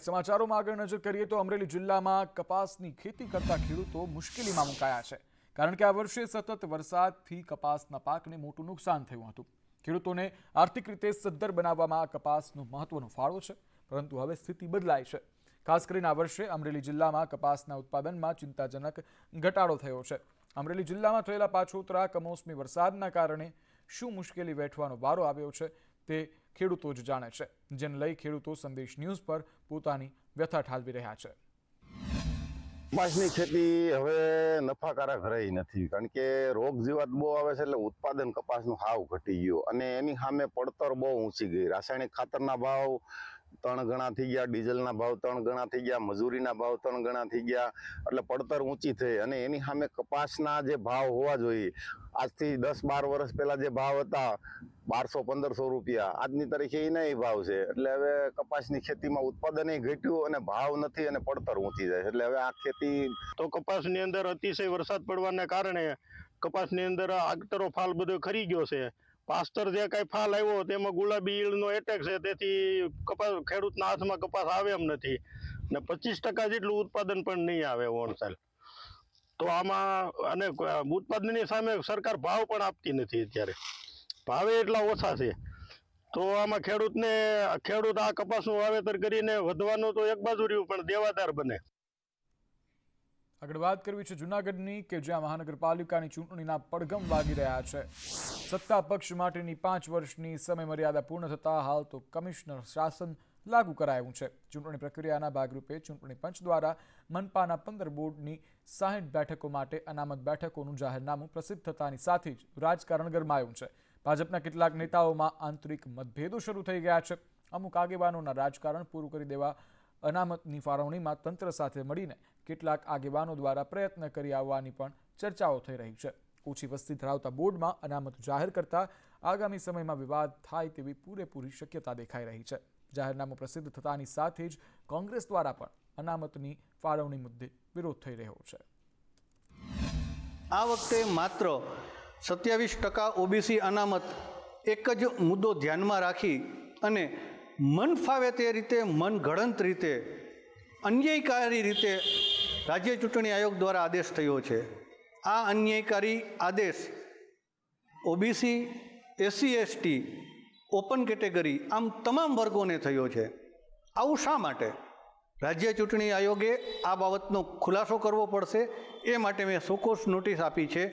સમાચારોમાં આગળ નજર કરીએ તો અમરેલી જિલ્લામાં કપાસની ખેતી કરતા ખેડૂતો મુશ્કેલીમાં મુકાયા છે, કારણ કે આ વર્ષે સતત વરસાદથી કપાસના પાકને મોટું નુકસાન થયું હતું। ખેડૂતોને આર્થિક રીતે સદ્ધર બનાવવામાં આ કપાસનો મહત્વનો ફાળો છે, પરંતુ હવે સ્થિતિ બદલાઈ છે। ખાસ કરીને આ વર્ષે અમરેલી જિલ્લામાં કપાસના ઉત્પાદનમાં ચિંતાજનક ઘટાડો થયો છે। અમરેલી જિલ્લામાં થયેલા પાછોતરા કમોસમી વરસાદના કારણે શું મુશ્કેલી વેઠવાનો વારો આવ્યો છે તે ખેડૂતો જ જાણે છે, જેને લઈ ખેડૂતો સંદેશ ન્યૂઝ પર પોતાની વ્યથા ઠાલવી રહ્યા છે। કપાસની ખેતી હવે નફાકારક રહી નથી, કારણ કે રોગ જીવાત બહુ આવે છે, એટલે ઉત્પાદન કપાસનું હાવ ઘટી ગયું અને એની સામે પડતર બહુ ઊંચી ગઈ। રાસાયણિક ખાતરના ભાવ 3 ગણા થઈ ગયા, ડીઝલના ભાવ 3 ગણા થઈ ગયા, મજૂરીના ભાવ 3 ગણા થઈ ગયા, એટલે પડતર ઊંચી થઈ અને એની સામે કપાસના જે ભાવ હોવા જોઈએ, આજથી 10-12 વર્ષ પહેલા જે ભાવ હતા 1200-1500 રૂપિયા, આજની તારીખે એના ભાવ છે। એટલે હવે કપાસની ખેતીમાં ઉત્પાદન ઘટ્યું અને ભાવ નથી અને પડતર ઊંચી જાય, એટલે હવે આ ખેતી તો કપાસની અંદર અતિશય વરસાદ પડવાને કારણે કપાસની અંદર આગતરો ફાલ બધો ખરી ગયો છે। પાસ્ટર જે કાંઈ ફાલ આવ્યો તેમાં ગુલાબી ઈયળનો એટેક છે, તેથી કપાસ ખેડૂતના હાથમાં કપાસ આવે એમ નથી ને 25% જેટલું ઉત્પાદન પણ નહીં આવે ઓણસાલ। તો આમાં અને ઉત્પાદનની સામે સરકાર ભાવ પણ આપતી નથી, અત્યારે ભાવે એટલા ઓછા છે। તો આમાં ખેડૂત આ કપાસનું વાવેતર કરીને વધવાનું તો એક બાજુ રહ્યું, પણ દેવાદાર બને। આગળ વાત કરવી છે જૂનાગઢની, કે જ્યાં મહાનગરપાલિકાની ચૂંટણીના પડઘમ વાગી રહ્યા છે। સત્તા પક્ષ માટેની 5 વર્ષની સમયમર્યાદા પૂર્ણ થતાં હાલ તો કમિશનર શાસન લાગુ કરાયું છે। ચૂંટણી પ્રક્રિયાના ભાગરૂપે ચૂંટણી પંચ દ્વારા મનપાના 15 બોર્ડની 60 બેઠકો માટે અનામત બેઠકોનું જાહેરનામું પ્રસિદ્ધ થતાની સાથે જ રાજકારણ ગરમાયું છે। ભાજપના કેટલાક નેતાઓમાં આંતરિક મતભેદો શરૂ થઈ ગયા છે। અમુક આગેવાનોના રાજકારણ પૂરું કરી દેવા અનામતની ફાળવણીમાં તંત્ર સાથે મળીને કેટલાક આગેવાનો દ્વારા પ્રયત્ન કરી આવવાની પણ ચર્ચાઓ થઈ રહી છે। ઓછી વસ્તી ધરાવતા બોર્ડમાં અનામત જાહેર કરતા આગામી સમયમાં વિવાદ થાય તેવી પૂરેપૂરી શક્યતા દેખાઈ રહી છે। જાહેરનામું પ્રસિદ્ધ થતાની સાથે જ કોંગ્રેસ દ્વારા પણ અનામતની ફાળવણી મુદ્દે વિરોધ થઈ રહ્યો છે। આ વખતે માત્ર 27% ઓબીસી અનામત એક જ મુદ્દો ધ્યાનમાં રાખી અને મન ફાવે તે રીતે, મનગઢંત રીતે, અન્યાયકારી રીતે રાજ્ય ચૂંટણી આયોગ દ્વારા આદેશ થયો છે। આ અન્યાયકારી આદેશ OBC, SC ST, open category આમ તમામ વર્ગોને થયો છે। આવું શા માટે? રાજ્ય ચૂંટણી આયોગે આ બાબતનો ખુલાસો કરવો પડશે। એ માટે મેં સોકોસ નોટિસ આપી છે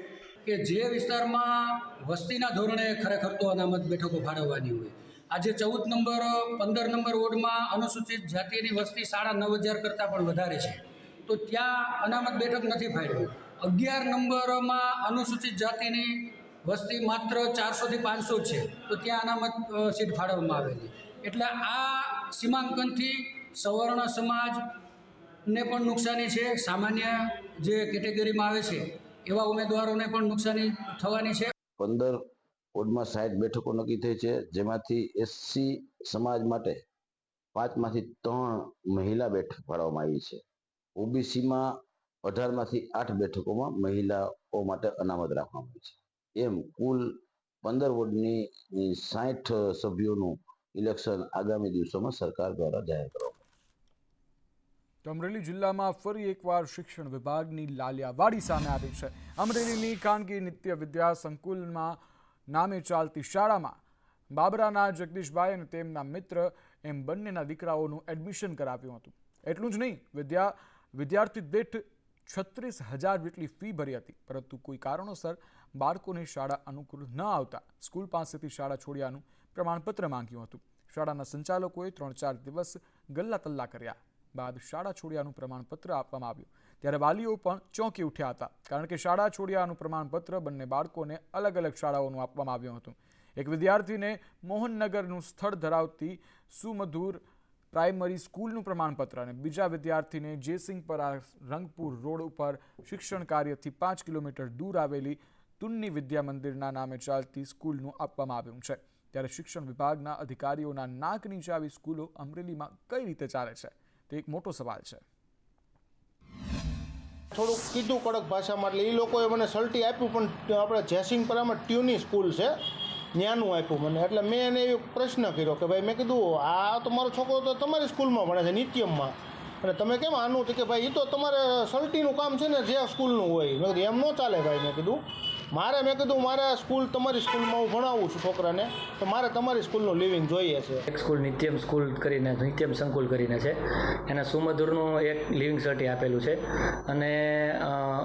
કે જે વિસ્તારમાં વસ્તીના ધોરણે ખરેખર તો અનામત બેઠકો ફાળવવાની હોય, આજે 14 નંબર 15 નંબર વોર્ડમાં અનુસૂચિત જાતિની વસ્તી 9,500 કરતાં પણ વધારે છે, તો ત્યાં અનામત બેઠક નથી ફાળવી। 11 નંબરમાં અનુસૂચિત જાતિની વસ્તી માત્ર 400 થી 500 છે, તો ત્યાં અનામત સીટ ફાળવવામાં આવેલી। એટલે આ સીમાંકનથી સવર્ણ સમાજને પણ નુકસાની છે, સામાન્ય જે કેટેગરીમાં આવે છે એવા ઉમેદવારોને પણ નુકસાની થવાની છે। 15 વોર્ડમાં 60 બેઠકો નક્કી થઈ છે, જેમાંથી એસસી સમાજ માટે 5 માંથી 3 મહિલા બેઠક ફાળવવામાં આવી છે। ઓબીસીમાં 18 માંથી 8 બેઠકોમાં મહિલાઓ માટે અનામત રાખવામાં આવી છે। એમ કુલ 15 વોર્ડની 60 સભ્યોનું ઇલેક્શન આગામી દિવસોમાં સરકાર દ્વારા જાહેર કરવામાં। તો અમરેલી જિલ્લામાં ફરી એકવાર શિક્ષણ વિભાગની લાલિયાવાડી સામે આવી છે। અમરેલીની ખાનગી નિત્ય વિદ્યા સંકુલમાં નામે ચાલતી શાળામાં બાબરાના જગદીશભાઈ અને તેમના મિત્ર એમ બંનેના દીકરાઓનું એડમિશન કરાવ્યું હતું। એટલું જ નહીં, વિદ્યાર્થી દીઠ 36,000 જેટલી ફી ભરી હતી, પરંતુ કોઈ કારણોસર બાળકોને શાળા અનુકૂળ ન આવતા સ્કૂલ પાસેથી શાળા છોડ્યાનું પ્રમાણપત્ર માંગ્યું હતું। શાળાના સંચાલકોએ 3-4 દિવસ ગલ્લા તલ્લા કર્યા બાદ શાળા છોડ્યાનું પ્રમાણપત્ર આપવામાં આવ્યું, ત્યારે વાલીઓ પણ ચોંકી ઉઠ્યા હતા, કારણ કે શાળા છોડ્યાનું પ્રમાણપત્ર બંને બાળકોને અલગ અલગ શાળાઓનું આપવામાં આવ્યું હતું। એક વિદ્યાર્થીને મોહનનગરનું સ્થળ ધરાવતી સુમધુર પ્રાઇમરી સ્કૂલનું પ્રમાણપત્ર અને બીજા વિદ્યાર્થીને જયસિંહપરા રંગપુર રોડ ઉપર શિક્ષણ કાર્યથી 5 કિલોમીટર દૂર આવેલી તુન્ની વિદ્યા મંદિરના નામે ચાલતી સ્કૂલનું આપવામાં આવ્યું છે। ત્યારે શિક્ષણ વિભાગના અધિકારીઓના નાક નીચે આવી સ્કૂલો અમરેલીમાં કઈ રીતે ચાલે છે તે એક મોટો સવાલ છે। થોડુંક કીધું કડક ભાષામાં, એટલે એ લોકોએ મને સલટી આપ્યું, પણ આપણે જયસિંહપરામાં ટ્યુની સ્કૂલ છે ન્યાનું આપ્યું મને. એટલે મેં એને એવો પ્રશ્ન કર્યો કે ભાઈ, મેં કીધું આ તો મારો છોકરો તો તમારી સ્કૂલમાં ભણે છે નિત્યમમાં, અને તમે કેમ આનું? તો કે ભાઈ એ તો તમારે સલટીનું કામ છે ને, જે સ્કૂલનું હોય. મેં કીધું એમ ન ચાલે ભાઈ. મેં કીધું મારે સ્કૂલ તમારી સ્કૂલમાં હું ભણાવું છું છોકરાને, તો મારે તમારી સ્કૂલનું લિવિંગ જોઈએ છે. એક સ્કૂલ નિત્યમ સ્કૂલ કરીને, નિત્યમ સંકુલ કરીને છે, એના સુમધુરનું એક લિવિંગ સર્ટી આપેલું છે. અને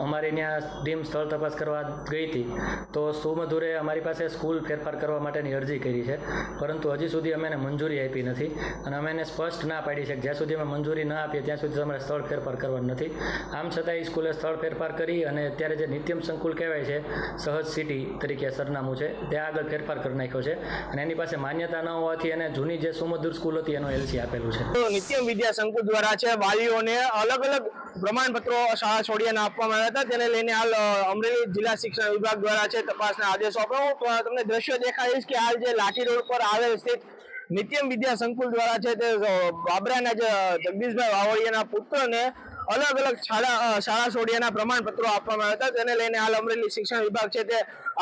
અમારે ત્યાં ટીમ સ્થળ તપાસ કરવા ગઈ હતી, તો સુમધુરે અમારી પાસે સ્કૂલ ફેરફાર કરવા માટેની અરજી કરી છે, પરંતુ હજી સુધી અમે એને મંજૂરી આપી નથી. અને અમે એને સ્પષ્ટ ના પાડી છે કે જ્યાં સુધી અમે મંજૂરી ના આપીએ ત્યાં સુધી તમારે સ્થળ ફેરફાર કરવાનું નથી. આમ છતાં એ સ્કૂલે સ્થળ ફેરફાર કરી અને અત્યારે જે નિત્યમ સંકુલ કહેવાય છે, સહજ સિટી તરીકે સરનામું છે, ત્યાં આગળ ફેરફાર કરી નાખ્યો છે. અને એની પાસે માન્યતા ન હોવાથી એને જૂની જે સુમધુર સ્કૂલ હતી એનો એલસી આપેલું છે. નિત્યમ વિદ્યા સંકુલ દ્વારા છે વાલીઓને અલગ અલગ પ્રમાણપત્રો શાળા છોડીને આપવામાં આવ્યા હતા, તેને લઈને હાલ અમરેલી જિલ્લા શિક્ષણ વિભાગ દ્વારા છે તપાસના આદેશો આપ્યો. હું તમને દ્રશ્યો દેખાડીશ કે હાલ જે લાઠી રોડ પર આવેલ સ્થિત નિત્યમ વિદ્યા સંકુલ દ્વારા છે તે બાબરાના જે જગદીશભાઈ વાવડિયાના પુત્રને અલગ અલગ શાળા છોડિયાના પ્રમાણપત્રો આપવામાં આવ્યા હતા, તેને લઈને હાલ અમરેલી શિક્ષણ વિભાગ છે તે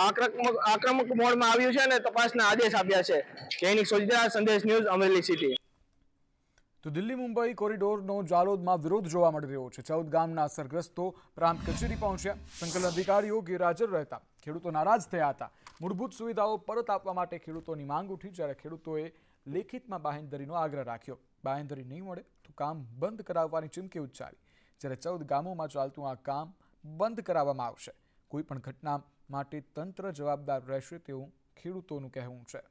આક્રમક મોડમાં આવ્યું છે અને તપાસના આદેશ આપ્યા છે. દૈનિક સોજિત્રા, સંદેશ ન્યૂઝ, અમરેલી સિટી. તો દિલ્હી મુંબઈ કોરિડોરનો જાલોદમાં વિરોધ જોવા મળી રહ્યો છે. 14 ગામના અસરગ્રસ્તો પ્રાંત કચેરી પહોંચ્યા. સંકલન અધિકારીઓ ગેરહાજર રહેતા ખેડૂતો નારાજ થયા હતા. મૂળભૂત સુવિધાઓ પરત આપવા માટે ખેડૂતોની માંગ ઉઠી, જ્યારે ખેડૂતોએ લેખિતમાં બાહેંધરીનો આગ્રહ રાખ્યો. બાહેંધરી નહીં મળે તો કામ બંધ કરાવવાની ચીમકી ઉચ્ચારી. જ્યારે 14 ગામોમાં ચાલતું આ કામ બંધ કરાવવામાં આવશે. કોઈ પણ ઘટના માટે તંત્ર જવાબદાર રહેશે તેવું ખેડૂતોનું કહેવું છે.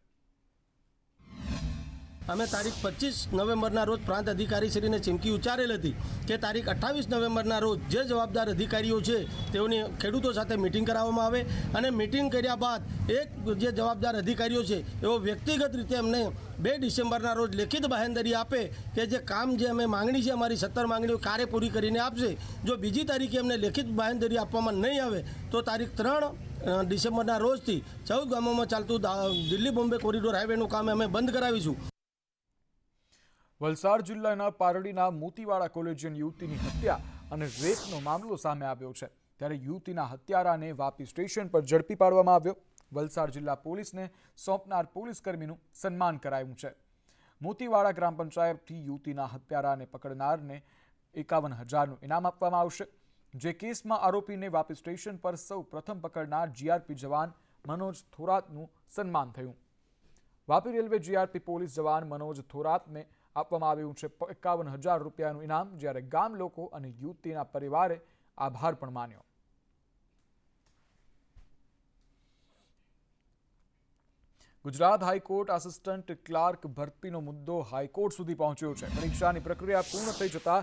અમે તારીખ 25 નવેમ્બરના રોજ પ્રાંત અધિકારીશ્રીને ચીમકી ઉચ્ચારેલ હતી કે તારીખ 28 નવેમ્બરના રોજ જે જવાબદાર અધિકારીઓ છે તેઓની ખેડૂતો સાથે મિટિંગ કરાવવામાં આવે, અને મિટિંગ કર્યા બાદ એક જે જવાબદાર અધિકારીઓ છે એઓ વ્યક્તિગત રીતે અમને 2 ડિસેમ્બરના રોજ લેખિત બાહેંધરી આપે કે જે કામ જે અમે માંગણી છે, અમારી 17 માંગણીઓ કાર્ય પૂરી કરીને આપશે. જો બીજી તારીખે અમને લેખિત બાહેંધરી આપવામાં નહીં આવે તો તારીખ 3 ડિસેમ્બરના રોજથી 14 ગામોમાં ચાલતું દિલ્હી બોમ્બે કોરિડોર હાઈવેનું કામ અમે બંધ કરાવીશું. વલસાડ જિલ્લાના પારડીના મોતીવાડા કોલેજિયન યુવતીની હત્યા અને રેપનો મામલો સામે આવ્યો છે, ત્યારે યુવતીના હત્યારાને વાપી સ્ટેશન પર ઝડપી પાડવામાં આવ્યો. વલસાડ જિલ્લા પોલીસને સોંપનાર પોલીસકર્મીનું સન્માન કરાયું છે. મોતીવાડા ગ્રામ પંચાયતથી યુવતીના હત્યારાને પકડનારને 51,000નું ઇનામ આપવામાં આવશે. જે કેસમાં આરોપીને વાપી સ્ટેશન પર સૌ પ્રથમ પકડનાર જીઆરપી જવાન મનોજ થોરાતનું સન્માન થયું. વાપી રેલવે જીઆરપી પોલીસ જવાન મનોજ થોરાતને આપવામાં આવ્યું છે 51,000 રૂપિયાનું ઇનામ, જ્યારે ગામ લોકો અને યુવતીના પરિવારે આભાર પણ માન્યો. ગુજરાત હાઈકોર્ટ આસિસ્ટન્ટ ક્લાર્ક ભરતીનો મુદ્દો હાઈકોર્ટ સુધી પહોંચ્યો છે. પરીક્ષાની પ્રક્રિયા પૂર્ણ થઈ જતા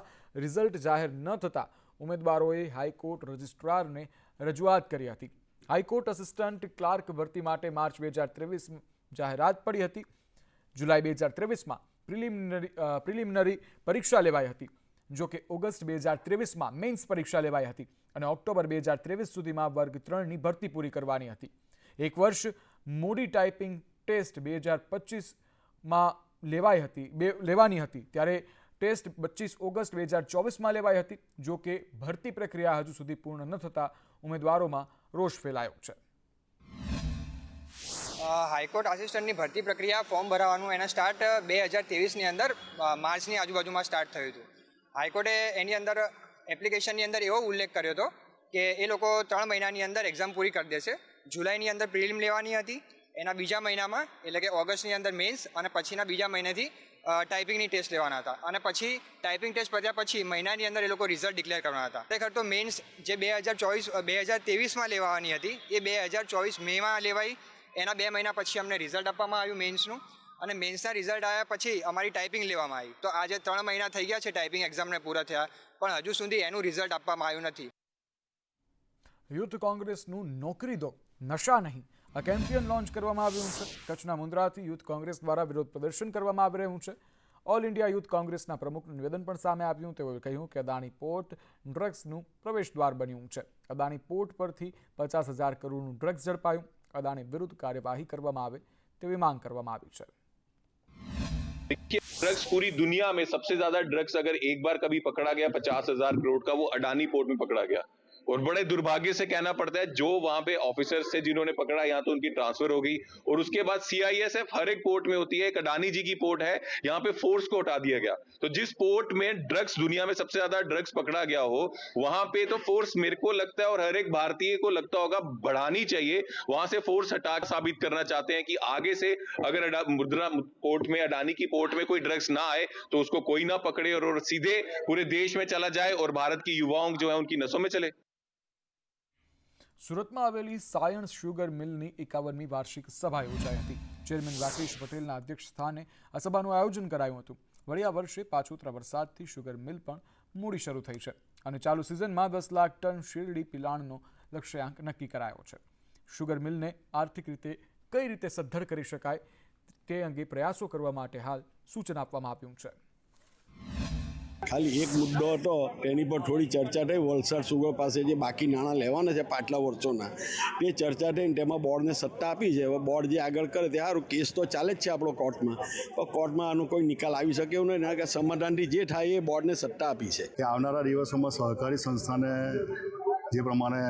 રિઝલ્ટ જાહેર ન થતા ઉમેદવારોએ હાઈકોર્ટ રજિસ્ટ્રારને રજૂઆત કરી હતી. હાઈકોર્ટ આસિસ્ટન્ટ ક્લાર્ક ભરતી માટે માર્ચ 2023 જાહેરાત પડી હતી. જુલાઈ 2023માં પ્રિલિમિનરી પરીક્ષા લેવાઈ હતી. જો કે ઓગસ્ટ 2023માં મેઇન્સ પરીક્ષા લેવાઈ હતી અને ઓક્ટોબર 2023 સુધીમાં વર્ગ 3ની ભરતી પૂરી કરવાની હતી. એક વર્ષ મોડી ટાઈપિંગ ટેસ્ટ 2025માં લેવાની હતી, ત્યારે ટેસ્ટ 25 ઓગસ્ટ 2024માં લેવાઈ હતી. જો કે ભરતી પ્રક્રિયા હજુ સુધી પૂર્ણ ન થતા ઉમેદવારોમાં રોષ ફેલાયો છે. હાઈકોર્ટ આસિસ્ટન્ટની ભરતી પ્રક્રિયા ફોર્મ ભરાવાનું એના સ્ટાર્ટ 2023ની અંદર માર્ચની આજુબાજુમાં સ્ટાર્ટ થયું હતું. હાઈકોર્ટે એની અંદર એપ્લિકેશનની અંદર એવો ઉલ્લેખ કર્યો હતો કે એ લોકો 3 મહિનાની અંદર એક્ઝામ પૂરી કરી દેશે. જુલાઈની અંદર પ્રિલિમ લેવાની હતી, એના બીજા મહિનામાં એટલે કે ઓગસ્ટની અંદર મેન્સ, અને પછીના બીજા મહિનેથી ટાઈપિંગની ટેસ્ટ લેવાના હતા, અને પછી ટાઈપિંગ ટેસ્ટ પત્યા પછી મહિનાની અંદર એ લોકો રિઝલ્ટ ડિક્લેર કરવાના હતા. ખરેખર તો મેન્સ જે 2023માં લેવાની હતી એ 2024 મેમાં લેવાઈ. એના 2 મહિના પછી અમને રિઝલ્ટ આપવામાં આવ્યું મેન્સનું, અને મેન્સના રિઝલ્ટ આવ્યા પછી અમારી ટાઈપિંગ લેવામાં આવી. તો આજે 3 મહિના થઈ ગયા છે ટાઈપિંગ એક્ઝામને પૂરા થયા, પણ હજુ સુધી એનું રિઝલ્ટ આપવામાં આવ્યું નથી. યુથ કોંગ્રેસનું નોકરી દો, નશા નહીં આ કેમ્પેન લોન્ચ કરવામાં આવ્યું છે. કચ્છના મુન્દ્રાથી યુથ કોંગ્રેસ દ્વારા વિરોધ પ્રદર્શન કરવામાં આવી રહ્યું છે. ઓલ ઇન્ડિયા યુથ કોંગ્રેસના પ્રમુખનું નિવેદન પણ સામે આવ્યું. તેઓએ કહ્યું કે અદાણી પોર્ટ ડ્રગ્સનું પ્રવેશદ્વાર બન્યું છે. અદાણી પોર્ટ પરથી 50,000 કરોડનું ડ્રગ્સ ઝડપાયું. અદાણી વિરુદ્ધ કાર્યવાહી કરવામાં આવે તેવી માંગ કરવામાં આવી છે. ड्रग्स पूरी दुनिया में सबसे ज्यादा ड्रग्स अगर एक बार कभी पकड़ा गया 50,000 करोड़ का, वो अडानी पोर्ट में पकड़ा गया. और बड़े दुर्भाग्य से कहना पड़ता है जो वहां पे ऑफिसर्स थे जिन्होंने पकड़ा, यहाँ तो उनकी ट्रांसफर हो गई और उसके बाद CISF हर एक पोर्ट में होती है। एक अडानी जी की पोर्ट है, यहाँ पे फोर्स को हटा दिया गया। तो जिस पोर्ट में ड्रग्स, दुनिया में सबसे ज्यादा ड्रग्स पकड़ा गया हो, वहां पे तो फोर्स मेरे को लगता है और हर एक भारतीय को लगता होगा बढ़ानी चाहिए। वहां से फोर्स हटा साबित करना चाहते हैं कि आगे से अगर मुद्रा पोर्ट में, अडानी की पोर्ट में कोई ड्रग्स ना आए तो उसको कोई ना पकड़े और सीधे पूरे देश में चला जाए और भारत की युवाओं जो है उनकी नसों में चले। સુરતમાં આવેલી સાયન્સ શુગર મિલની 51મી વાર્ષિક સભા યોજાઈ હતી। ચેરમેન રાકેશ પટેલના અધ્યક્ષ સ્થાને આ સભાનું આયોજન કરાયું હતું। વળી આ વર્ષે પાછોતરા વરસાદથી શુગર મિલ પણ મોડી શરૂ થઈ છે અને ચાલુ સિઝનમાં 10 લાખ ટન શેરડી પિલાણનો લક્ષ્યાંક નક્કી કરાયો છે। શુગર મિલને આર્થિક રીતે કઈ રીતે સદ્ધર કરી શકાય તે અંગે પ્રયાસો કરવા માટે હાલ સૂચન આપવામાં આવ્યું છે। ખાલી એક મુદ્દો હતો એની પર થોડી ચર્ચા થઈ। વલસાડ સુગર પાસે જે બાકી નાણાં લેવાના છે પાછલા વર્ષોના, તે ચર્ચા થઈને તેમાં બોર્ડને સત્તા આપી છે। હવે બોર્ડ જે આગળ કરે તે સારું, કેસ તો ચાલે જ છે આપણો કોર્ટમાં, પણ કોર્ટમાં આનો કોઈ નિકાલ આવી શકે એવું નહીં, કે સમાધાનથી જે થાય એ બોર્ડને સત્તા આપી છે। કે આવનારા દિવસોમાં સહકારી સંસ્થાને જે પ્રમાણે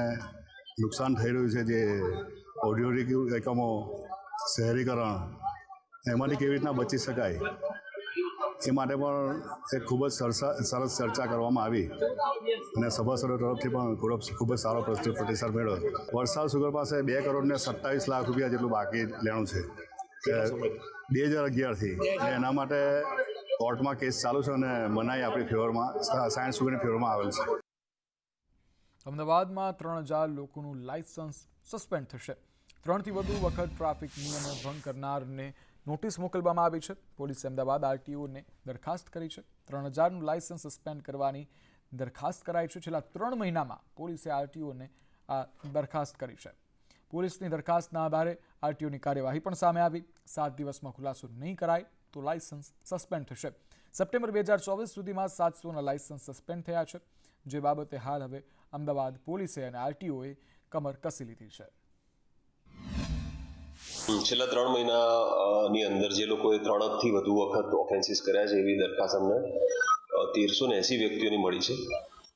નુકસાન થઈ રહ્યું છે, જે ઔદ્યોગિક એકમો શહેરીકરણ, એમાંથી કેવી રીતના બચી શકાય એ માટે પણ એક ખૂબ જ સરસ ચર્ચા કરવામાં આવી અને સભાસદો તરફથી પણ ખૂબ જ સારો પ્રતિસાદ મળ્યો। વલસાડ સુગર પાસે 2 કરોડ ને 27 લાખ રૂપિયા જેટલું બાકી લેણું છે 2011થી, અને એના માટે કોર્ટમાં કેસ ચાલુ છે અને મનાઈ આપણી ફેવરમાં, સાયન્સ સુગરની ફેવરમાં આવેલ છે। અમદાવાદમાં 3000 લોકોનું લાયસન્સ સસ્પેન્ડ થશે। 3થી વધુ વખત ટ્રાફિક નિયમો ભંગ કરનારને નોટિસ મોકલવામાં આવી છે। પોલીસે અમદાવાદ RTOને દરખાસ્ત કરી છે। 3000નું લાયસન્સ સસ્પેન્ડ કરવાની દરખાસ્ત કરાઈ છે। છેલ્લા 3 મહિનામાં પોલીસે RTOને આ દરખાસ્ત કરી છે। પોલીસની દરખાસ્તના આધારે RTOની કાર્યવાહી પણ સામે આવી। 7 દિવસમાં ખુલાસો નહીં કરાય તો લાયસન્સ સસ્પેન્ડ થશે। સપ્ટેમ્બર 2024 સુધીમાં 700ના લાયસન્સ સસ્પેન્ડ થયા છે, જે બાબતે હાલ હવે અમદાવાદ પોલીસે અને RTOએ કમર કસી લીધી છે। છેલ્લા 3 મહિનાની અંદર જે લોકોએ 3થી વધુ વખત ઓફેન્સીસ કર્યા છે એવી દરખાસ્ત અમને 1380 વ્યક્તિઓની મળી છે।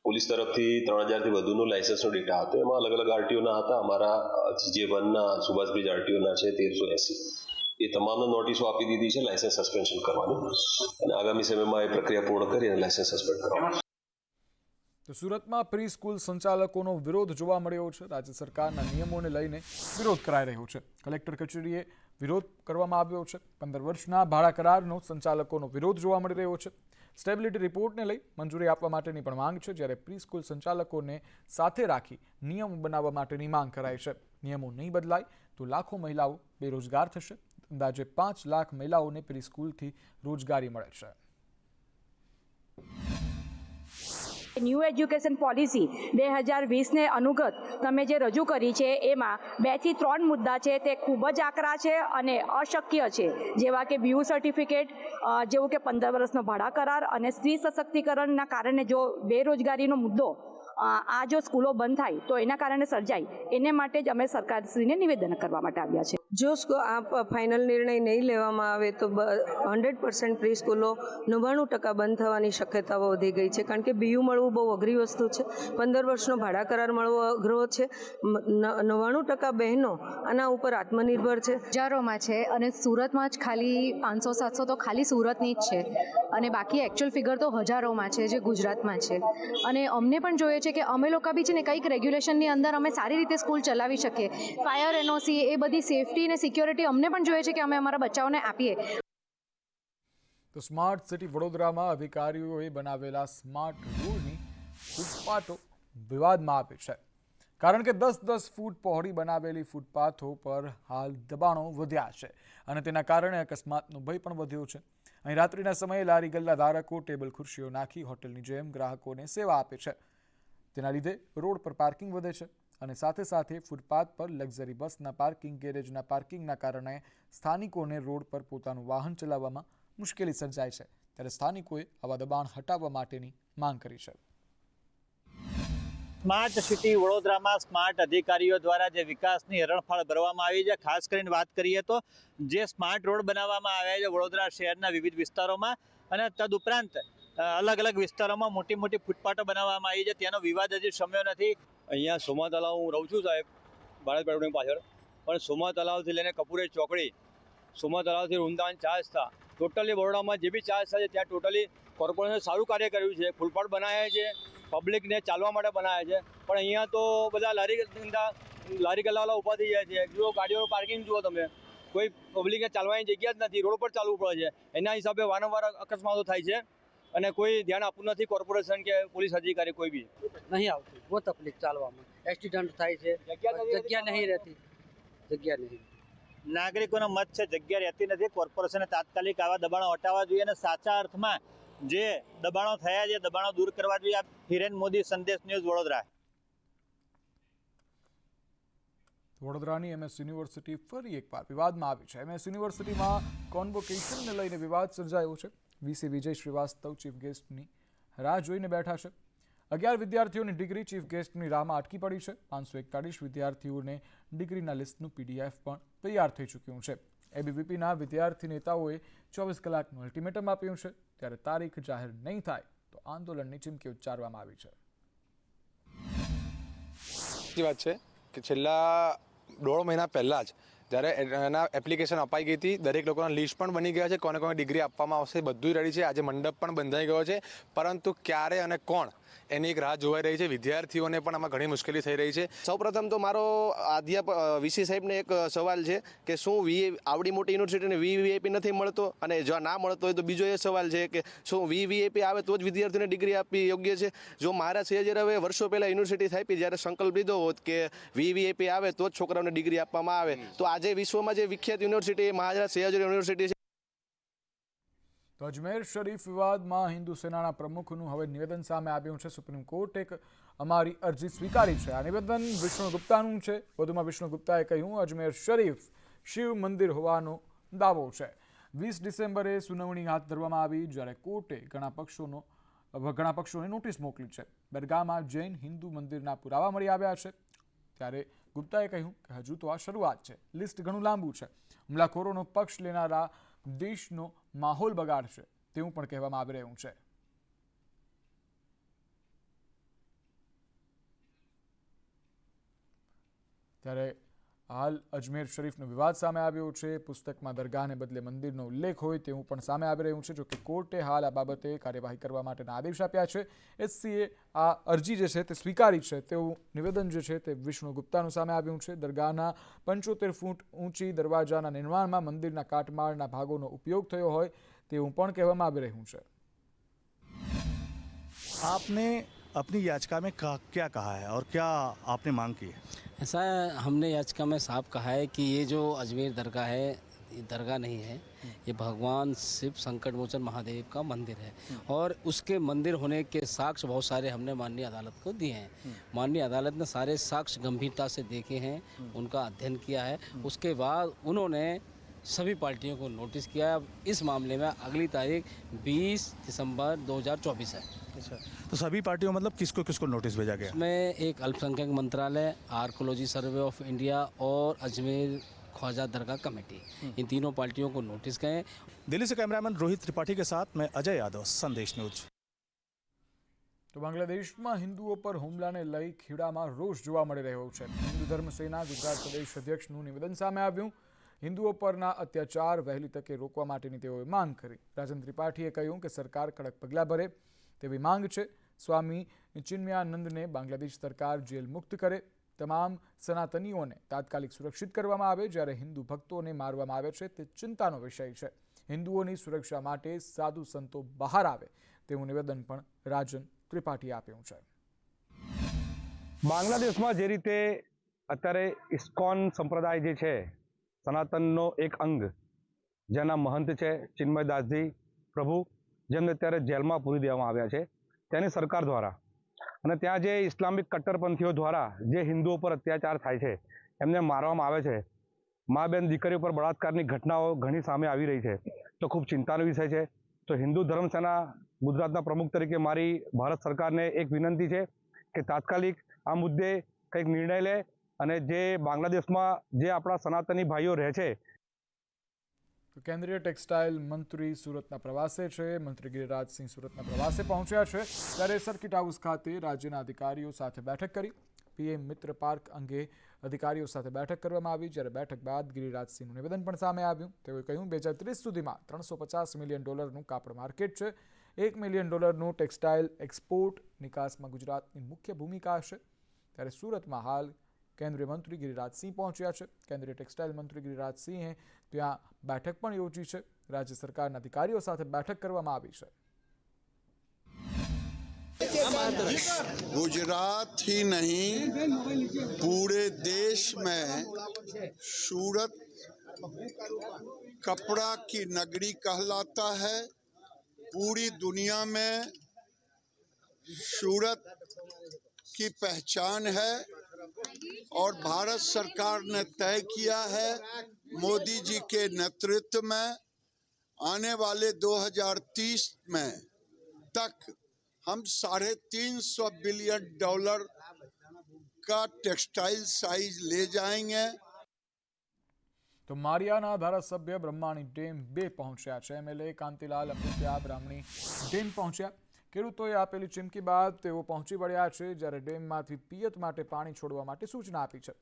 પોલીસ તરફથી 3000થી વધુનું લાયસન્સનો ડેટા હતો, એમાં અલગ અલગ RTOના હતા। અમારા GJ1ના સુભાષ બ્રિજ RTOના છે 1380, એ તમામને નોટિસો આપી દીધી છે લાયસન્સ સસ્પેન્શન કરવાની, અને આગામી સમયમાં એ પ્રક્રિયા પૂર્ણ કરી અને લાયસન્સ સસ્પેન્ડ કરવાનું। તો સુરતમાં પ્રી સ્કૂલ સંચાલકોનો વિરોધ જોવા મળ્યો છે। રાજ્ય સરકારના નિયમોને લઈને વિરોધ કરાઈ રહ્યો છે। કલેક્ટર કચેરીએ વિરોધ કરવામાં આવ્યો છે। 15 વર્ષના ભાડા કરારનો સંચાલકોનો વિરોધ જોવા મળી રહ્યો છે। સ્ટેબિલિટી રિપોર્ટને લઈ મંજૂરી આપવા માટેની પણ માંગ છે, જ્યારે પ્રી સ્કૂલ સંચાલકોને સાથે રાખી નિયમો બનાવવા માટેની માંગ કરાઈ છે। નિયમો નહીં બદલાય તો લાખો મહિલાઓ બેરોજગાર થશે। અંદાજે 5 લાખ મહિલાઓને પ્રી સ્કૂલથી રોજગારી મળે છે। ન્યૂ એજ્યુકેશન પોલિસી 2020ને અનુગત તમે જે રજૂ કરી છે એમાં 2 થી 3 મુદ્દા છે તે ખૂબ જ આકરા છે અને અશક્ય છે, જેવા કે BU સર્ટિફિકેટ, જેવું કે 15 વર્ષનો ભાડા કરાર અને સ્ત્રી સશક્તિકરણના કારણે જો બેરોજગારીનો મુદ્દો આ જો સ્કૂલો બંધ થાય તો એના કારણે સર્જાય, એને માટે જ અમે સરકારશ્રીને નિવેદન કરવા માટે આવ્યા છે। જો આ ફાઇનલ નિર્ણય નહીં લેવામાં આવે તો 100% પ્રી સ્કૂલો 99% બંધ થવાની શક્યતાઓ વધી ગઈ છે, કારણ કે BU મળવું બહુ અઘરી વસ્તુ છે। 15 વર્ષનો ભાડા કરાર મળવો અઘરો છે। 99% બહેનો આના ઉપર આત્મનિર્ભર છે। હજારોમાં છે અને સુરતમાં જ ખાલી 500-700 તો ખાલી સુરતની જ છે, અને બાકી એકચ્યુઅલ ફિગર તો હજારોમાં છે જે ગુજરાતમાં છે। અને અમને પણ જોઈએ છે કે અમે લોકો બી છે ને કંઈક રેગ્યુલેશનની અંદર અમે સારી રીતે સ્કૂલ ચલાવી શકીએ। ફાયર NOC એ બધી સેફટી અને સિક્યોરિટી અમને પણ જોઈએ છે કે અમે અમારા બચ્ચાઓને આપીએ। તો સ્માર્ટ સિટી વડોદરામાં અધિકારીઓએ બનાવેલા સ્માર્ટ રોડની ફૂટપાથો વિવાદમાં આવી છે, કારણ કે 10-10 ફૂટ પહોળી બનાવેલી ફૂટપાથો પર હાલ દબાણો વધ્યા છે અને તેના કારણે અકસ્માતનો ભય પણ વધ્યો છે। અહીં રાત્રિના સમયે લારી ગલ્લા ધારકો ટેબલ ખુરશીઓ નાખી હોટલની જેમ ગ્રાહકોને સેવા આપે છે। તેના લીધે રોડ પર પાર્કિંગ વધે છે અને સાથે સાથે ફૂટપાથ પર લક્ઝરી બસના પાર્કિંગ, ગેરેજના પાર્કિંગના કારણે સ્થાનિકોને રોડ પર પોતાનું વાહન ચલાવવામાં મુશ્કેલી સર્જાય છે। ત્યારે સ્થાનિકોએ આવા દબાણ હટાવવા માટેની માંગ કરી છે। સ્માર્ટ સિટી વડોદરામાં સ્માર્ટ અધિકારીઓ દ્વારા જે વિકાસની હરણફાળ ભરવામાં આવી છે, ખાસ કરીને વાત કરીએ તો જે સ્માર્ટ રોડ બનાવવામાં આવ્યા છે વડોદરા શહેરના વિવિધ વિસ્તારોમાં, અને તદુપરાંત અલગ અલગ વિસ્તારોમાં મોટી મોટી ફૂટપાથો બનાવવામાં આવી છે, તેનો વિવાદ હજી શમ્યો નથી। અહીંયા સોમા તલાવ હું રહું છું સાહેબ, ભારત પેટ્રોલિંગ પાછળ, પણ સોમા તલાવથી લઈને કપૂરે ચોકડી, સોમા તલાવથી વૃંદાવન 4 રસ્તા, ટોટલી બરોડામાં જે બી 4 રસ્તા છે ત્યાં ટોટલી કોર્પોરેશને સારું કાર્ય કર્યું છે. ફૂટપાથ બનાવ્યા છે, પબ્લિકને ચાલવા માટે બનાવ્યા છે, પણ અહીંયા તો બધા લારી ગલ્લાવાળા ઊભા થઈ જાય છે. જુઓ ગાડીઓનું પાર્કિંગ જુઓ તમે, કોઈ પબ્લિકને ચાલવાની જગ્યા જ નથી, રોડ પર ચાલવું પડે છે. એના હિસાબે વારંવાર અકસ્માતો થાય છે અને કોઈ ધ્યાન આપતું નથી કોર્પોરેશન કે પોલીસ અધિકારી કોઈ બી નહીં આવતી. બહુ તકલીફ ચાલવામાં, એક્સિડન્ટ થાય છે, જગ્યા નહીં રહેતી, જગ્યા નહીં. નાગરિકોનો મત છે જગ્યા રહેતી નથી. કોર્પોરેશને તાત્કાલિક આવા દબાણો હટાવવા જોઈએ અને સાચા અર્થમાં જે દબાણો થયા છે દબાણો દૂર કરવા જોઈએ. હિરેન મોદી, સંદેશ ન્યૂઝ, વડોદરા. વડોદરાની MS યુનિવર્સિટી ફરી એકવાર વિવાદમાં આવી છે. MS યુનિવર્સિટીમાં કોન્વોકેશનને લઈને વિવાદ સર્જાયો છે. VC વિજય શ્રીવાસ્તવ ચીફ ગેસ્ટની રાહ જોઈને બેઠા છે. 11 વિદ્યાર્થીઓની ડિગ્રી ચીફ ગેસ્ટની રાહમાં અટકી પડી છે. 541 વિદ્યાર્થીઓને ડિગ્રીના લિસ્ટનું PDF પણ તૈયાર થઈ ચૂક્યું છે. ABVPના વિદ્યાર્થી નેતાઓએ 24 કલાકનું અલ્ટિમેટમ આપ્યું છે. ત્યારે તારીખ જાહેર નહીં થાય તો આંદોલનની ચીમકી ઉચ્ચારવામાં આવી છે. સાચી વાત છે કે છેલ્લા 1.5 મહિના પહેલાં જ જ્યારે એના એપ્લિકેશન અપાઈ ગઈ હતી, દરેક લોકોના લિસ્ટ પણ બની ગયા છે, કોને કોને ડિગ્રી આપવામાં આવશે બધું રેડી છે. આજે મંડપ પણ બંધાઈ ગયો છે, પરંતુ ક્યારે અને કોણ એની એક રાહ જોવાઈ રહી છે. વિદ્યાર્થીઓને પણ આમાં ઘણી મુશ્કેલી થઈ રહી છે. સૌપ્રથમ તો મારો VC સાહેબને એક સવાલ છે કે શું આવડી મોટી યુનિવર્સિટીને VVIP નથી મળતો, અને જો ના મળતો હોય તો બીજો એ સવાલ છે કે શું VVIP આવે તો જ વિદ્યાર્થીઓને ડિગ્રી આપવી યોગ્ય છે. જો મારા સયાજી હવે વર્ષો પહેલાં યુનિવર્સિટી થઈ હતી, જ્યારે સંકલ્પ લીધો હોત કે VVIP આવે તો જ છોકરાઓને ડિગ્રી આપવામાં આવે, તો આજે વિશ્વમાં જે વિખ્યાત યુનિવર્સિટી મહારાજા સયાજી યુનિવર્સિટી છે. તો અજમેર શરીફ વિવાદમાં હિન્દુ સેનાના પ્રમુખનું હવે નિવેદન સામે આવ્યું છે. સુપ્રીમ કોર્ટે અમારી અરજી સ્વીકારી છે. આ નિવેદન વિષ્ણુ ગુપ્તાનું છે. વધુમાં વિષ્ણુ ગુપ્તાએ કહ્યું, અજમેર શરીફ શિવ મંદિર હોવાનો દાવો છે. 20 ડિસેમ્બરે સુનાવણી હાથ ધરવામાં આવી, જ્યારે કોર્ટે ઘણા પક્ષોને નોટિસ મોકલી છે. દરગાહમાં જૈન હિન્દુ મંદિરના પુરાવા મળી આવ્યા છે. ત્યારે ગુપ્તાએ કહ્યું કે હજુ તો આ શરૂઆત છે, લિસ્ટ ઘણું લાંબુ છે. હુમલાખોરોનો પક્ષ લેનારા દેશનો માહોલ બગાડશે તેવું પણ કહેવામાં આવી રહ્યું છે. ત્યારે હાલ અજમેર શરીફનો વિવાદ સામે આવ્યો છે. પુસ્તકમાં દરગાહને બદલે મંદિરનો ઉલ્લેખ હોય તેવું પણ સામે આવી રહ્યું છે. જોકે કોર્ટે હાલ આ બાબતે કાર્યવાહી કરવા માટેના આદેશ આપ્યા છે. SCએ આ અરજી જે છે તે સ્વીકારી છે તેવું નિવેદન જે છે તે વિષ્ણુ ગુપ્તાનું સામે આવ્યું છે. દરગાહના 75 ફૂટ ઊંચી દરવાજાના નિર્માણમાં મંદિરના કાટમાળના ભાગોનો ઉપયોગ થયો હોય તેવું પણ કહેવામાં આવી રહ્યું છે. आपने अपनी याचिका में क्या कहा है और क्या आपने मांग की है? ऐसा हमने याचिका में साफ कहा है कि ये जो अजमेर दरगाह है, ये दरगाह नहीं है, ये भगवान शिव संकट मोचन महादेव का मंदिर है और उसके मंदिर होने के साक्ष्य बहुत सारे हमने माननीय अदालत को दिए हैं. माननीय अदालत ने सारे साक्ष्य गंभीरता से देखे हैं, उनका अध्ययन किया है. उसके बाद उन्होंने सभी पार्टियों को नोटिस किया. इस मामले में अगली तारीख 20 दिसंबर 2024 है. अच्छा, तो सभी पार्टियों मतलब किसको किसको नोटिस भेजा गया? इसमें एक अल्पसंख्यक मंत्रालय, आर्कोलॉजी सर्वे ऑफ इंडिया और अजमेर ख्वाजा दरगाह कमेटी, इन तीनों पार्टियों को नोटिस गए. दिल्ली से कैमरामैन रोहित त्रिपाठी के साथ मैं अजय यादव, संदेश न्यूज. તો બાંગ્લાદેશમાં હિન્દુઓ પર હુમલાને લઈ ખેડામાં રોષ જોવા મળી રહ્યો છે. હિન્દુ ધર્મ સેના ગુજરાત પ્રદેશ અધ્યક્ષનું નિવેદન સામે આવ્યું. હિન્દુઓ પરના અત્યાચાર વહેલી તકે રોકવા માટેની તેઓએ માંગ કરી. રાજન ત્રિપાઠીએ કહ્યું કે સરકાર કડક પગલાં ભરે તેવી માંગ છે. સ્વામી ચિન્મયાનંદને બાંગ્લાદેશ સરકાર જેલ મુક્ત કરે. તમામ સનાતનીઓને તાત્કાલિક સુરક્ષિત કરવામાં આવે. જ્યારે હિન્દુ ભક્તોને મારવામાં આવે છે તે ચિંતાનો વિષય છે. હિન્દુઓની સુરક્ષા માટે સાધુ સંતો બહાર આવે તેવું નિવેદન પણ રાજન ત્રિપાઠીએ આપ્યું છે. બાંગ્લાદેશમાં જે રીતે અત્યારે ઇસ્કોન સંપ્રદાય જે છે, સનાતનનો એક અંગ, જેના મહંત છે ચિન્મયદાસજી પ્રભુ, જેમને અત્યારે જેલમાં પૂરી દેવામાં આવ્યા છે, તેની સરકાર દ્વારા અને ત્યાં જે ઇસ્લામિક કટ્ટરપંથીઓ દ્વારા જે હિન્દુઓ પર અત્યાચાર થાય છે, એમને મારવામાં આવે છે, મા બેન દીકરીઓ પર બળાત્કારની ઘટનાઓ ઘણી સામે આવી રહી છે, તો ખૂબ ચિંતાનો વિષય છે. તો હિન્દુ ધર્મ સેના ગુજરાતના પ્રમુખ તરીકે મારી ભારત સરકારને એક વિનંતી છે કે તાત્કાલિક આ મુદ્દે કંઈક નિર્ણય લે અને જે બાંગ્લાદેશમાં જે આપણા સનાતની ભાઈઓ રહે છે. કેન્દ્રીય ટેક્સટાઇલ મંત્રી સુરતના પ્રવાસે છે. મંત્રી ગિરિરાજસિંહ સુરતના પ્રવાસે પહોંચ્યા છે ત્યારે સર્કિટ હાઉસ ખાતે રાજ્યના અધિકારીઓ સાથે બેઠક કરી. પીએમ મિત્ર પાર્ક અંગે અધિકારીઓ સાથે બેઠક કરવામાં આવી, જ્યારે બેઠક બાદ ગિરિરાજસિંહનું નિવેદન પણ સામે આવ્યું. તેઓએ કહ્યું 2030 સુધીમાં $350 મિલિયન કાપડ માર્કેટ છે. $1 મિલિયન ટેક્સટાઇલ એક્સપોર્ટ નિકાસમાં ગુજરાતની મુખ્ય ભૂમિકા હશે. ત્યારે સુરતમાં હાલ કેન્દ્રીય મંત્રી ગિરિરાજસિંહ પહોંચ્યા છે. કેન્દ્રીય ટેક્સટાઇલ મંત્રી ગિરિરાજસિંહે ત્યાં બેઠક પણ યોજી છે. રાજ્ય સરકારના અધિકારીઓ સાથે બેઠક કરવામાં આવી છે. गुजरात ही नहीं पूरे देश में सूरत कपड़ा की नगरी कहलाता है. पूरी दुनिया में सूरत की पहचान है और भारत सरकार ने तय किया है मोदी जी के नेतृत्व में आने वाले 2030 में तक हम $350 बिलियन का टेक्सटाइल साइज ले जाएंगे. તો માળિયાના ધારાસભ્ય બ્રહ્માણી ડેમ 2 પહોંચ્યા છે. એમએલએ કાંતિલાલ અમૃતિયા બ્રાહ્મણી ડેમ પહોંચ્યા. ખેડૂતોએ આપેલી ચીમકી બાદ તેઓ પહોંચી વળ્યા છે, જ્યારે ડેમમાંથી પિયત માટે પાણી છોડવા માટે સૂચના આપી છે.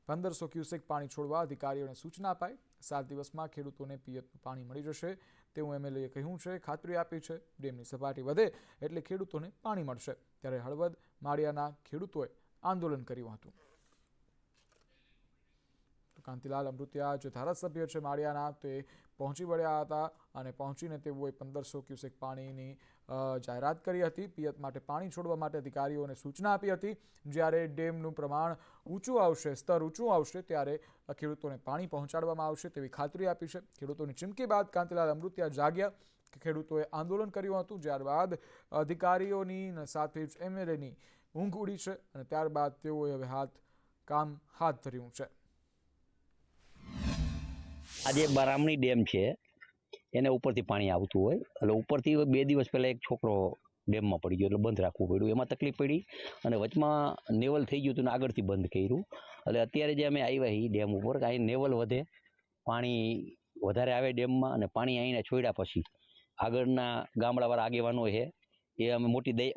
1500 ક્યુસેક પાણી છોડવા અધિકારીઓને સૂચના અપાઈ. 7 દિવસમાં ખેડૂતોને પિયતનું પાણી મળી જશે તેવું એમએલએએ કહ્યું છે. ખાતરી આપી છે ડેમની સપાટી વધે એટલે ખેડૂતોને પાણી મળશે. ત્યારે હળવદ માળિયાના ખેડૂતોએ આંદોલન કર્યું હતું. કાંતિલાલ અમૃતિયા જે ધારાસભ્ય છે માળિયાના, તે પહોંચી વળ્યા હતા અને પહોંચીને તેઓએ 1500 ક્યુસેક પાણીની જાહેરાત કરી હતી. પિયત માટે પાણી છોડવા માટે અધિકારીઓને સૂચના આપી હતી. જ્યારે ડેમનું પ્રમાણ ઊંચું આવશે, સ્તર ઊંચું આવશે, ત્યારે ખેડૂતોને પાણી પહોંચાડવામાં આવશે તેવી ખાતરી આપી છે. ખેડૂતોની ચીમકી બાદ કાંતિલાલ અમૃતિયા જાગ્યા. ખેડૂતોએ આંદોલન કર્યું હતું. ત્યારબાદ અધિકારીઓની સાથે જ એમએલએની ઊંઘ ઉડી છે અને ત્યારબાદ તેઓએ હવે કામ હાથ ધર્યું છે. આજે બ્રાહ્મણી ડેમ છે, એને ઉપરથી પાણી આવતું હોય એટલે ઉપરથી 2 દિવસ પહેલાં એક છોકરો ડેમમાં પડી ગયો એટલે બંધ રાખવું પડ્યું. એમાં તકલીફ પડી અને વચમાં નેવલ થઈ ગયું હતું ને આગળથી બંધ કર્યું. એટલે અત્યારે જે અમે આવ્યા એ ડેમ ઉપર કે અહીં નેવલ વધે, પાણી વધારે આવે ડેમમાં અને પાણી અહીંને છોડ્યા પછી આગળના ગામડાવાળા આગેવાનો છે એ અમે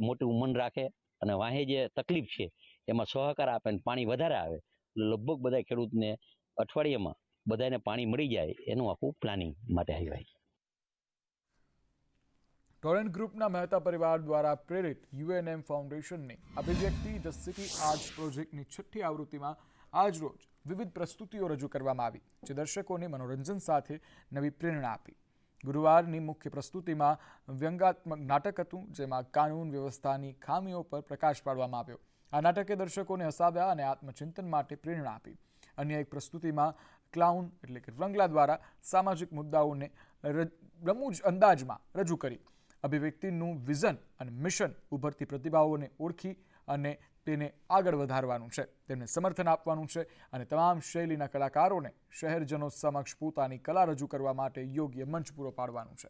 મોટું મન રાખે અને વાહે જે તકલીફ છે એમાં સહકાર આપે ને પાણી વધારે આવે લગભગ બધા ખેડૂતને અઠવાડિયામાં બધાને પાણી મળી જાય એનું આખું પ્લાનિંગ માટે આવ્યા. ટોરેન્ટ ગ્રુપના મહેતા પરિવાર દ્વારા પ્રેરિત યુએનએમ ફાઉન્ડેશનની અભિવ્યક્તિ ધ સિટી આર્ટ્સ પ્રોજેક્ટની 6ઠ્ઠી આવૃત્તિમાં આજરોજ વિવિધ પ્રસ્તુતિઓ રજૂ કરવામાં આવી, જે દર્શકોને મનોરંજન સાથે નવી પ્રેરણા આપી. ગુરુવારની મુખ્ય પ્રસ્તુતિમાં વ્યંગાત્મક નાટક હતું, જેમાં કાનૂન વ્યવસ્થાની ખામીઓ પર પ્રકાશ પાડવામાં આવ્યો. આ નાટકે દર્શકોને હસાવ્યા અને આત્મચિંતન માટે પ્રેરણા આપી. અન્ય એક પ્રસ્તુતિમાં ક્લાઉન એટલે કે રંગલા દ્વારા સામાજિક મુદ્દાઓને રમૂજ અંદાજમાં રજૂ કરી અભિવ્યક્તિનું વિઝન અને મિશન ઉભરતી પ્રતિભાઓને ઓળખી અને તેને આગળ વધારવાનું છે, તેમને સમર્થન આપવાનું છે અને તમામ શૈલીના કલાકારોને શહેરજનો સમક્ષ પોતાની કલા રજૂ કરવા માટે યોગ્ય મંચ પૂરો પાડવાનું છે.